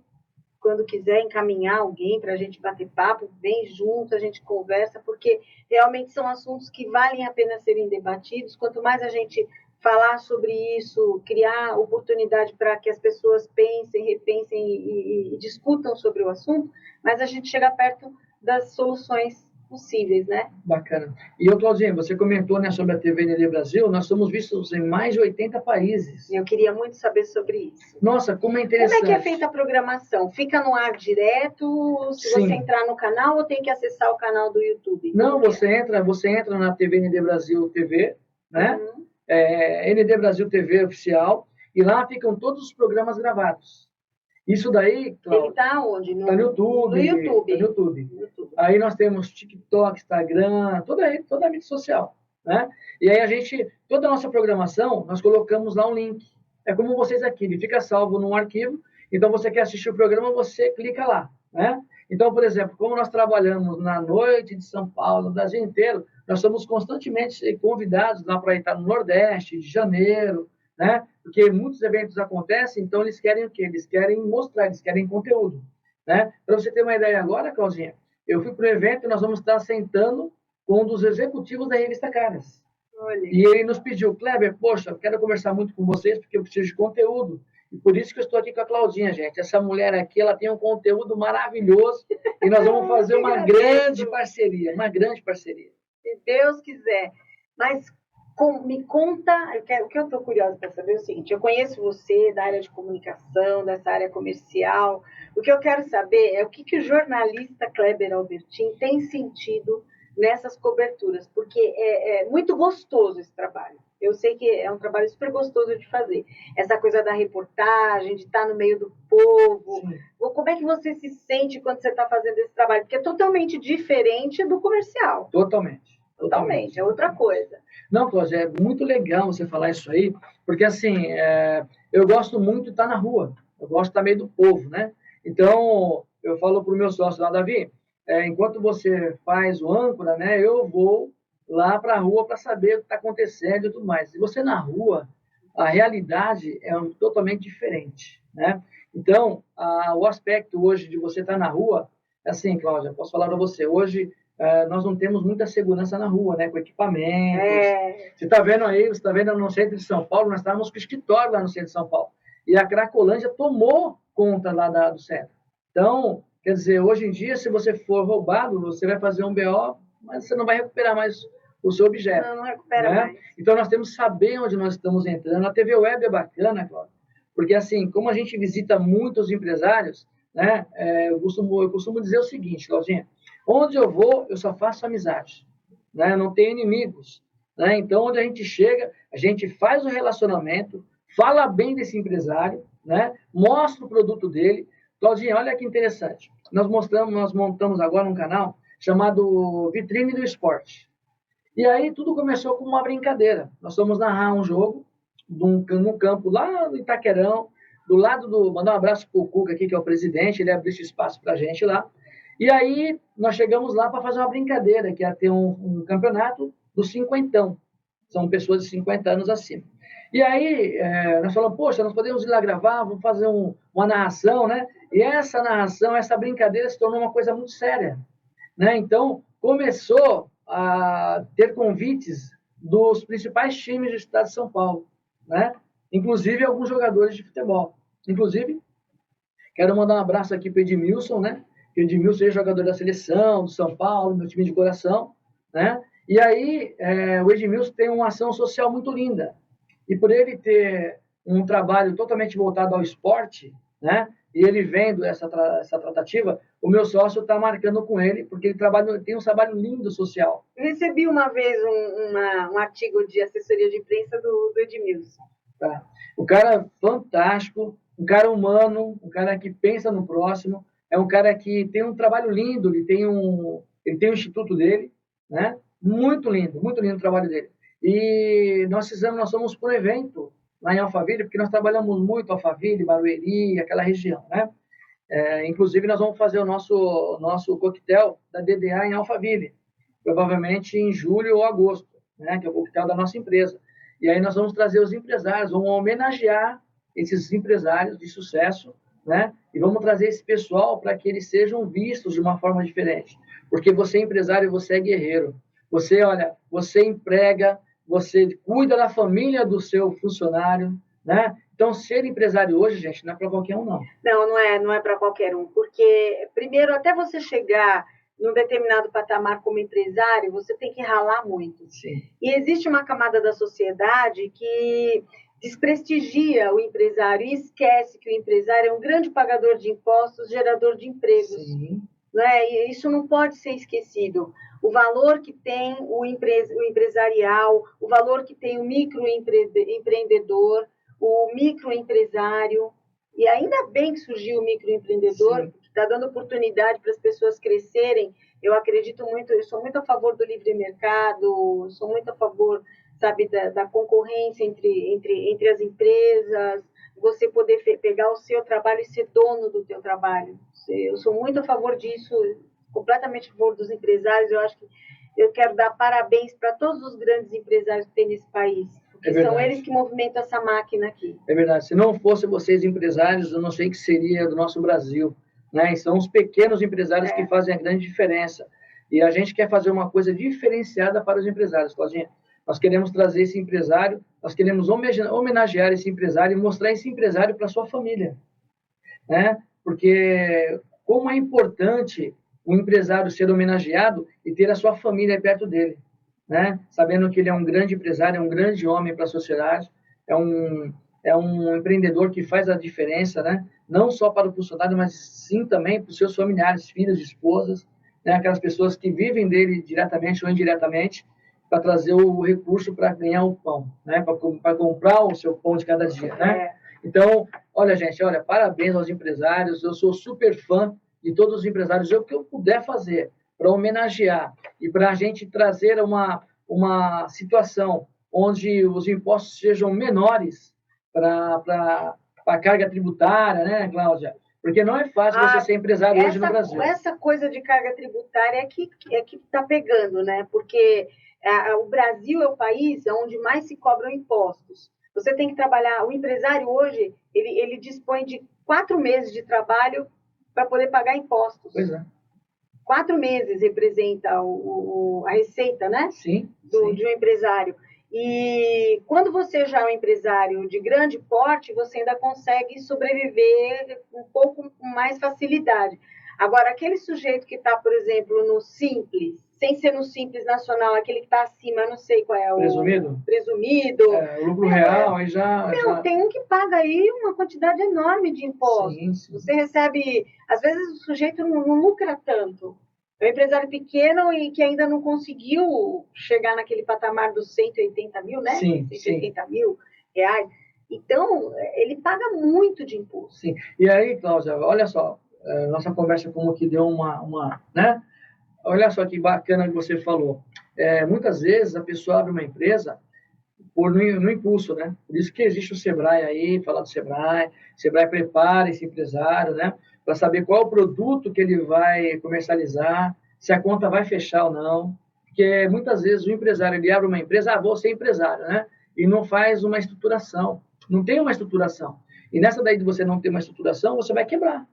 quando quiser encaminhar alguém para a gente bater papo, vem junto, a gente conversa, porque realmente são assuntos que valem a pena serem debatidos. Quanto mais a gente falar sobre isso, criar oportunidade para que as pessoas pensem, repensem e discutam sobre o assunto, mas a gente chega perto das soluções possíveis, né? Bacana. E eu, Claudinha, você comentou, né, sobre a TV ND Brasil, nós somos vistos em mais de 80 países. Eu queria muito saber sobre isso. Nossa, como é interessante. Como é que é feita a programação? Fica no ar direto, se Sim. você entrar no canal, ou tem que acessar o canal do YouTube? Não, você entra na TV ND Brasil TV, né? ND Brasil TV oficial, e lá ficam todos os programas gravados. Isso daí, Cláudia, ele está onde? Está no YouTube. No YouTube. Tá no YouTube. Aí nós temos TikTok, Instagram, toda a mídia social. Né? E aí toda a nossa programação, nós colocamos lá um link. É como vocês aqui, ele fica salvo num arquivo, então você quer assistir o programa, você clica lá. Né? Então, por exemplo, como nós trabalhamos na noite de São Paulo, no Brasil inteiro, nós somos constantemente convidados lá para estar no Nordeste, de janeiro, né? Porque muitos eventos acontecem, então eles querem o quê? Eles querem mostrar, eles querem conteúdo. Né? Para você ter uma ideia agora, Claudinha, eu fui para o evento e nós vamos estar sentando com um dos executivos da revista Caras. Olha. E ele nos pediu, Kleber, poxa, eu quero conversar muito com vocês porque eu preciso de conteúdo. E por isso que eu estou aqui com a Claudinha, gente. Essa mulher aqui, ela tem um conteúdo maravilhoso e nós vamos fazer uma grande parceria, uma grande parceria. Se Deus quiser. Mas me conta, o que eu estou curiosa para saber é o seguinte, eu conheço você da área de comunicação, dessa área comercial, o que eu quero saber é o que o jornalista Kleber Albertin tem sentido nessas coberturas, porque é muito gostoso esse trabalho. Eu sei que é um trabalho super gostoso de fazer. Essa coisa da reportagem, de estar no meio do povo. Sim. Como é que você se sente quando você está fazendo esse trabalho? Porque é totalmente diferente do comercial. Totalmente. É outra coisa. Não, Cláudia, é muito legal você falar isso aí, porque assim, eu gosto muito de estar na rua, eu gosto de estar no meio do povo, né? Então, eu falo para o meu sócio lá, Davi, enquanto você faz o âncora, né, eu vou lá para a rua para saber o que está acontecendo e tudo mais. E você na rua, a realidade é totalmente diferente, né? Então, o aspecto hoje de você estar na rua, assim, Cláudia, posso falar para você, hoje nós não temos muita segurança na rua, né, com equipamentos. Você está vendo aí, você está vendo no centro de São Paulo, nós estávamos com o escritório lá no centro de São Paulo. E a Cracolândia tomou conta lá do centro. Então, quer dizer, hoje em dia, se você for roubado, você vai fazer um BO, mas você não vai recuperar mais o seu objeto. Não recupera mais. Então, nós temos que saber onde nós estamos entrando. A TV Web é bacana, Cláudia, porque assim, como a gente visita muitos empresários, né, eu costumo dizer o seguinte, Claudinha, onde eu vou, eu só faço amizade, né? Eu não tenho inimigos, né? Então, onde a gente chega, a gente faz o relacionamento, fala bem desse empresário, né? Mostra o produto dele. Claudinha, olha que interessante. Nós montamos agora um canal chamado Vitrine do Esporte. E aí tudo começou com uma brincadeira. Nós fomos narrar um jogo num campo lá no Itaquerão, do lado mandar um abraço para o Cuca aqui, que é o presidente, ele abriu esse espaço para a gente lá. E aí nós chegamos lá para fazer uma brincadeira, que ia ter um campeonato dos cinquentão. São pessoas de 50 anos acima. E aí nós falamos, poxa, nós podemos ir lá gravar, vamos fazer uma narração, né? E essa narração, essa brincadeira se tornou uma coisa muito séria, né? Então, começou a ter convites dos principais times do estado de São Paulo, né? Inclusive alguns jogadores de futebol. Inclusive, quero mandar um abraço aqui para o Edmilson, né? Que o Edmilson é jogador da seleção, do São Paulo, meu time de coração, né? E aí, o Edmilson tem uma ação social muito linda. E por ele ter um trabalho totalmente voltado ao esporte, né? E ele vendo essa tratativa, o meu sócio está marcando com ele, porque ele tem um trabalho lindo social. Eu recebi uma vez um artigo de assessoria de imprensa do Edmilson. Tá. O cara fantástico, um cara humano, um cara que pensa no próximo, é um cara que tem um trabalho lindo, ele tem um instituto dele, né? Muito lindo o trabalho dele. E nós fomos para um evento lá em Alphaville, porque nós trabalhamos muito Alphaville, Barueri, aquela região, né? Inclusive, nós vamos fazer o nosso coquetel da DDA em Alphaville, provavelmente em julho ou agosto, né? Que é o coquetel da nossa empresa. E aí nós vamos trazer os empresários, vamos homenagear esses empresários de sucesso, né? E vamos trazer esse pessoal para que eles sejam vistos de uma forma diferente. Porque você é empresário, você é guerreiro. Você emprega, você cuida da família do seu funcionário, né? Então, ser empresário hoje, gente, não é para qualquer um, não. Não é para qualquer um, porque, primeiro, até você chegar num determinado patamar como empresário, você tem que ralar muito. Sim. E existe uma camada da sociedade que desprestigia o empresário e esquece que o empresário é um grande pagador de impostos, gerador de empregos. Sim. Né? E isso não pode ser esquecido. O valor que tem o empresarial, o valor que tem o microempreendedor, o microempresário, e ainda bem que surgiu o microempreendedor, que está dando oportunidade para as pessoas crescerem. Eu acredito muito, eu sou muito a favor do livre mercado, sou muito a favor, sabe, da concorrência entre as empresas, você poder pegar o seu trabalho e ser dono do teu trabalho. Eu sou muito a favor disso, completamente a favor dos empresários. Eu acho que eu quero dar parabéns para todos os grandes empresários que tem nesse país, porque são eles que movimentam essa máquina aqui. É verdade. Se não fossem vocês empresários, eu não sei o que seria do nosso Brasil, né? E são os pequenos empresários que fazem a grande diferença. E a gente quer fazer uma coisa diferenciada para os empresários, Claudinha. Nós queremos trazer esse empresário, nós queremos homenagear esse empresário e mostrar esse empresário para sua família, né? Porque como é importante o empresário ser homenageado e ter a sua família perto dele, né? Sabendo que ele é um grande empresário, é um grande homem para a sociedade, é um empreendedor que faz a diferença, né? Não só para o funcionário, mas sim também para os seus familiares, filhos, esposas, né? Aquelas pessoas que vivem dele diretamente ou indiretamente, para trazer o recurso para ganhar o pão, né? Para comprar o seu pão de cada dia, né? Então, olha, gente, olha, parabéns aos empresários, eu sou super fã de todos os empresários, o que eu puder fazer para homenagear e para a gente trazer uma situação onde os impostos sejam menores para a carga tributária, né, Cláudia? Porque não é fácil você ser empresário hoje no Brasil. Essa coisa de carga tributária é que está pegando, né? Porque o Brasil é o país onde mais se cobram impostos. Você tem que trabalhar, o empresário hoje, ele dispõe de 4 meses de trabalho para poder pagar impostos. Pois é. 4 meses representa a receita, né? Sim, de um empresário. E quando você já é um empresário de grande porte, você ainda consegue sobreviver um pouco com mais facilidade. Agora, aquele sujeito que está, por exemplo, no Simples, sem ser no Simples Nacional, aquele que está acima, eu não sei qual é o... Presumido. O lucro real, aí já... Tem um que paga aí uma quantidade enorme de impostos. Sim, sim. Você recebe... Às vezes o sujeito não lucra tanto. É um empresário pequeno e que ainda não conseguiu chegar naquele patamar dos 180 mil, né? Sim, 180 mil reais. Então, ele paga muito de imposto. Sim. E aí, Cláudia, olha só, nossa conversa como que deu né? Olha só que bacana que você falou. Muitas vezes a pessoa abre uma empresa no impulso, né? Por isso que existe o Sebrae aí, falar do Sebrae. O Sebrae prepara esse empresário, né? Para saber qual é o produto que ele vai comercializar, se a conta vai fechar ou não. Porque muitas vezes o empresário ele abre uma empresa, vou ser empresário, né? E não faz uma estruturação. Não tem uma estruturação. E nessa daí de você não ter uma estruturação, você vai quebrar.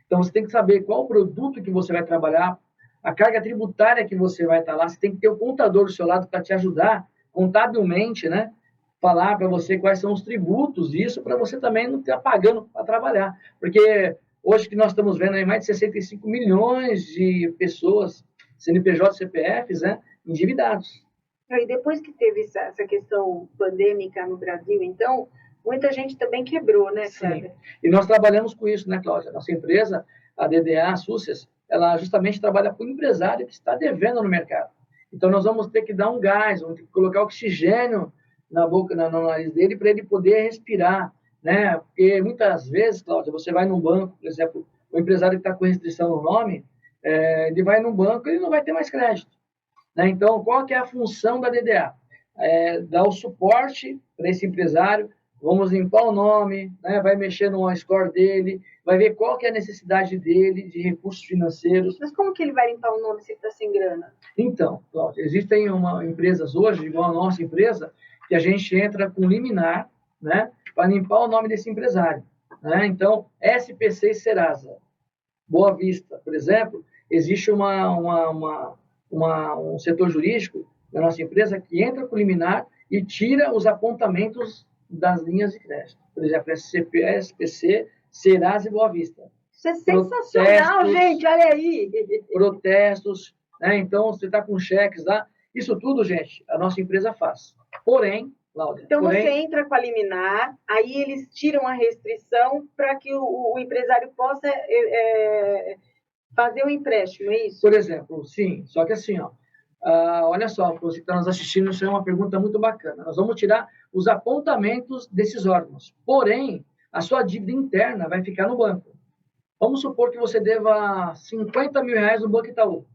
Então você tem que saber qual o produto que você vai trabalhar, a carga tributária que você vai estar lá. Você tem que ter o contador do seu lado para te ajudar contabilmente, né? Falar para você quais são os tributos disso, para você também não estar pagando para trabalhar. Porque hoje que nós estamos vendo aí mais de 65 milhões de pessoas, CNPJ, CPFs, né, endividados. E depois que teve essa questão pandêmica no Brasil, então, muita gente também quebrou, né, Cláudia? Sim. E nós trabalhamos com isso, né, Cláudia? Nossa empresa, a DDA, a Sucias, ela justamente trabalha com o empresário que está devendo no mercado. Então, nós vamos ter que dar um gás, vamos ter que colocar oxigênio na boca, no nariz dele, para ele poder respirar, né? Porque muitas vezes, Cláudia, você vai num banco, por exemplo, o empresário que está com restrição no nome, ele vai num banco e ele não vai ter mais crédito, né? Então, qual que é a função da DDA? Dar o suporte para esse empresário, vamos limpar o nome, né? Vai mexer no score dele, vai ver qual que é a necessidade dele de recursos financeiros. Mas como que ele vai limpar o nome se ele está sem grana? Então, Cláudia, existem empresas hoje, igual a nossa empresa, que a gente entra com liminar, né, para limpar o nome desse empresário, né? Então, SPC e Serasa, Boa Vista, por exemplo, existe um setor jurídico da nossa empresa que entra com liminar e tira os apontamentos das linhas de crédito. Por exemplo, SPC, Serasa e Boa Vista. Isso é sensacional, gente, olha aí. Protestos, né? Então, você está com cheques lá. Isso tudo, gente, a nossa empresa faz. Porém, Cláudia... Então, você entra com a liminar, aí eles tiram a restrição para que o empresário possa fazer o empréstimo, é isso? Por exemplo, sim. Só que assim, olha só, você que está nos assistindo, isso é uma pergunta muito bacana. Nós vamos tirar os apontamentos desses órgãos. Porém, a sua dívida interna vai ficar no banco. Vamos supor que você deva 50 mil reais no Banco Itaú.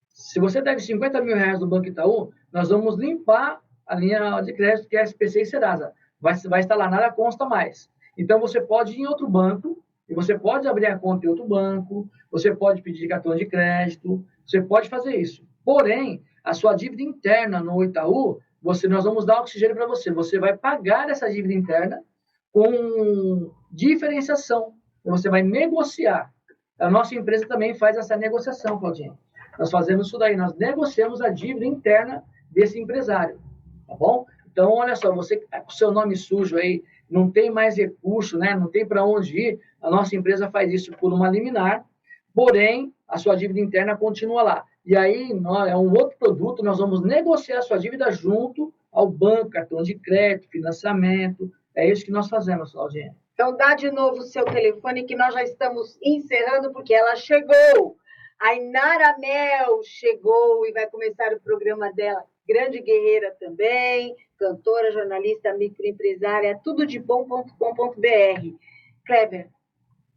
Se você deve 50 mil reais no Banco Itaú, nós vamos limpar a linha de crédito que é SPC e Serasa. Vai estar lá, nada consta mais. Então, você pode ir em outro banco, e você pode abrir a conta em outro banco, você pode pedir cartão de crédito, você pode fazer isso. Porém, a sua dívida interna no Itaú, nós vamos dar oxigênio para você. Você vai pagar essa dívida interna com diferenciação. Você vai negociar. A nossa empresa também faz essa negociação, Claudinha. Nós fazemos isso daí. Nós negociamos a dívida interna desse empresário, tá bom? Então, olha só, você com o seu nome sujo aí, não tem mais recurso, né? Não tem para onde ir, a nossa empresa faz isso por uma liminar, porém, a sua dívida interna continua lá. E aí, é um outro produto, nós vamos negociar a sua dívida junto ao banco, cartão de crédito, financiamento. É isso que nós fazemos, Claudinha. Então, dá de novo o seu telefone, que nós já estamos encerrando, porque ela chegou. A Inara Mel chegou e vai começar o programa dela. Grande guerreira também, cantora, jornalista, microempresária, tudodebom.com.br. Kleber,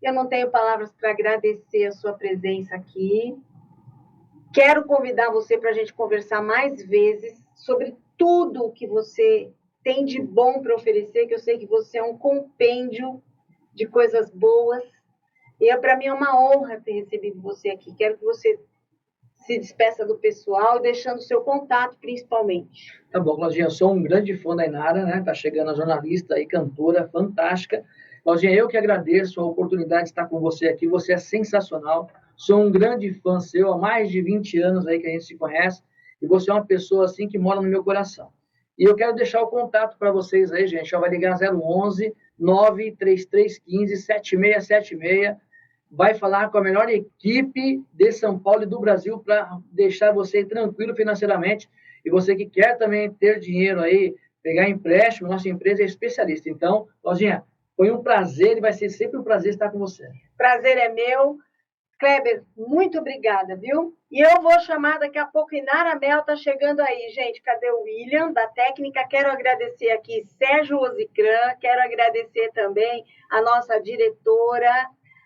eu não tenho palavras para agradecer a sua presença aqui. Quero convidar você para a gente conversar mais vezes sobre tudo o que você tem de bom para oferecer, que eu sei que você é um compêndio de coisas boas. E para mim é uma honra ter recebido você aqui. Quero que você se despeça do pessoal, deixando o seu contato, principalmente. Tá bom, Claudinha, eu sou um grande fã da Inara, né? Tá chegando a jornalista e cantora fantástica. Claudinha, eu que agradeço a oportunidade de estar com você aqui. Você é sensacional. Sou um grande fã seu, há mais de 20 anos aí que a gente se conhece. E você é uma pessoa assim que mora no meu coração. E eu quero deixar o contato para vocês aí, gente. Já vai ligar 011 93315 7676. Vai falar com a melhor equipe de São Paulo e do Brasil para deixar você tranquilo financeiramente. E você que quer também ter dinheiro aí, pegar empréstimo, nossa empresa é especialista. Então, Claudinha, foi um prazer e vai ser sempre um prazer estar com você. Prazer é meu. Kleber, muito obrigada, viu? E eu vou chamar daqui a pouco, Inara Mel tá chegando aí, gente. Cadê o William, da técnica? Quero agradecer aqui Sérgio Osicran, quero agradecer também a nossa diretora,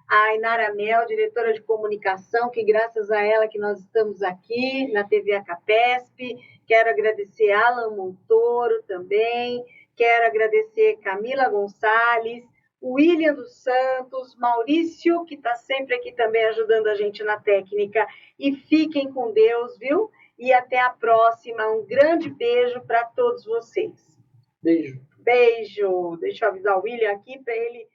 a Inara Mel, diretora de comunicação, que graças a ela que nós estamos aqui na TV Acapesp. Quero agradecer Alan Montoro também, quero agradecer Camila Gonçalves, William dos Santos, Maurício, que está sempre aqui também ajudando a gente na técnica. E fiquem com Deus, viu? E até a próxima. Um grande beijo para todos vocês. Beijo. Beijo. Deixa eu avisar o William aqui para ele